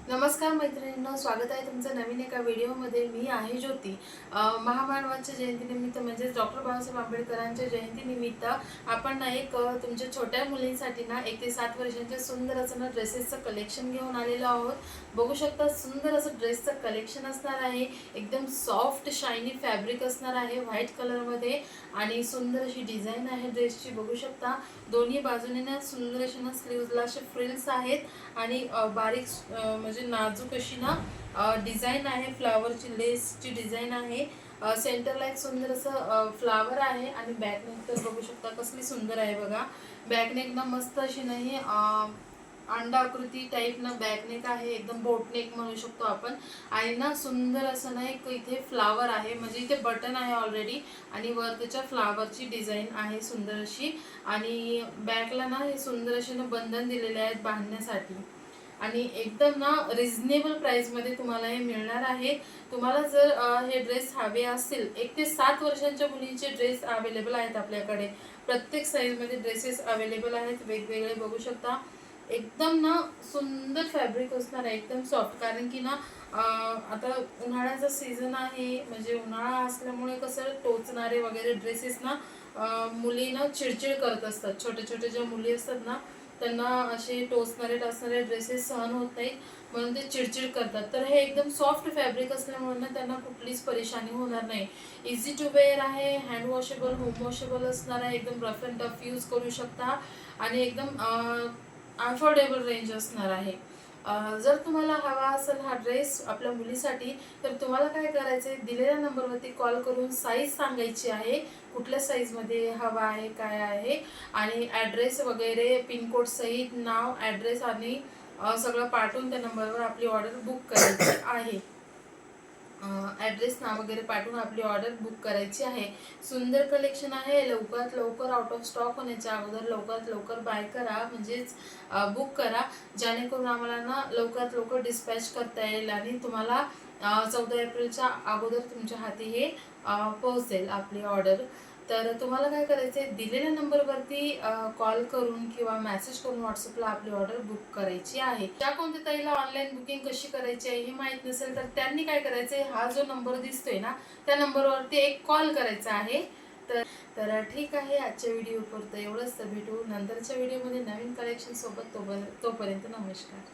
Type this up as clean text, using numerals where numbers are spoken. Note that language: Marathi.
नमस्कार मैत्रिणींनो, स्वागत आहे तुमचं नवीन एका व्हिडिओमध्ये. मी आहे ज्योती. महामानवांच्या जयंतीनिमित्त म्हणजेच डॉक्टर बाबासाहेब आंबेडकरांच्या जयंतीनिमित्त आपण ना तुमच्या छोट्या मुलींसाठी ना 1 ते 7 वर्षांच्या सुंदर असं ना ड्रेसेसचं कलेक्शन घेऊन आलेलो आहोत. बघू शकता, सुंदर असं ड्रेसचं कलेक्शन असणार आहे. एकदम सॉफ्ट शायनी फॅब्रिक असणार आहे व्हाईट कलरमध्ये आणि सुंदर अशी डिझाईन आहे ड्रेसची. बघू शकता, दोन्ही बाजूने ना सुंदर अशी ना स्लीव्हजला असे फ्रिल्स आहेत आणि बारीक म्हणजे नाजूक अशी ना डिझाईन आहे. फ्लावरची लेसची डिझाईन आहे. सेंटरला एक सुंदर असं फ्लावर आहे आणि बॅकनेक तर बघू शकता कसली सुंदर आहे बघा. बॅकनेक ना मस्त अशी नाही अंडाकृती टाईप ना बॅकनेक आहे, एकदम बोटनेक म्हणू शकतो आपण. आणि ना सुंदर असं ना एक इथे फ्लावर आहे, म्हणजे इथे बटन आहे ऑलरेडी आणि वर त्याच्या फ्लावरची डिझाईन आहे सुंदर अशी. आणि बॅकला ना हे सुंदर असे ना बंधन दिलेले आहेत बांधण्यासाठी आणि एकदम ना रिझनेबल प्राईसमध्ये तुम्हाला हे मिळणार आहे. तुम्हाला जर हे ड्रेस हवे असतील, 1 ते 7 वर्षांच्या मुलींचे ड्रेस अवेलेबल आहेत आपल्याकडे. प्रत्येक साईजमध्ये ड्रेसेस अवेलेबल आहेत, वेगवेगळे बघू शकता. एकदम ना सुंदर फॅब्रिक असणार आहे, एकदम सॉफ्ट. कारण की ना आता उन्हाळ्याचा सीझन आहे, म्हणजे उन्हाळा असल्यामुळे कसं टोचणारे वगैरे ड्रेसेस ना मुली ना चिडचिड करत असतात. छोट्या छोट्या ज्या मुली असतात ना, त्यांना असे टोचणारे ड्रेसेस सहन होत नाहीत, म्हणून ते चिडचिड करतात. तर हे एकदम सॉफ्ट फॅब्रिक असल्यामुळे ना त्यांना कुठलीच परेशानी होणार नाही. इझी टू वेअर आहे, हँड वॉशेबल, होम वॉशेबल असणार आहे. एकदम रफ अँड टफ यूज करू शकता आणि एकदम अफोर्डेबल रेंज असणार आहे. जर तुम्हाला हवा असेल हा ड्रेस आपल्या मुलीसाठी, तर तुम्हाला काय करायचं आहे, दिलेल्या नंबरवरती कॉल करून साईज सांगायची आहे, कुठल्या साईजमध्ये हवा आहे, काय आहे, आणि ॲड्रेस वगैरे पिनकोड सहित नाव, ॲड्रेस आणि सगळं पाठवून त्या नंबरवर आपली ऑर्डर बुक करायची आहे. ॲड्रेस नाव वगैरे पाठवून आपली ऑर्डर बुक करायची आहे. सुंदर कलेक्शन आहे. लवकरात लवकर आउट ऑफ स्टॉक होण्याच्या अगोदर लवकरात लवकर बाय करा, म्हणजेच बुक करा, जेणेकरून आम्हाला ना लवकरात लवकर डिस्पॅच करता येईल आणि तुम्हाला 14 एप्रिलच्या अगोदर तुमच्या हाती हे पोहोचेल आपली ऑर्डर. तर तुम्हाला काय करायचं आहे, दिलेल्या नंबरवरती कॉल करून किंवा मेसेज करून व्हॉट्सअपला आपली ऑर्डर बुक करायची आहे. ज्या कोणत्या ताईला ऑनलाईन बुकिंग कशी करायची आहे हे माहीत नसेल, तर त्यांनी काय करायचं आहे, हा जो नंबर दिसतोय ना त्या नंबरवरती एक कॉल करायचा आहे. तर ठीक आहे, आजच्या व्हिडिओ पुरतं एवढंच. तर भेटू नंतरच्या व्हिडिओमध्ये नवीन कलेक्शन सोबत. तोपर्यंत नमस्कार.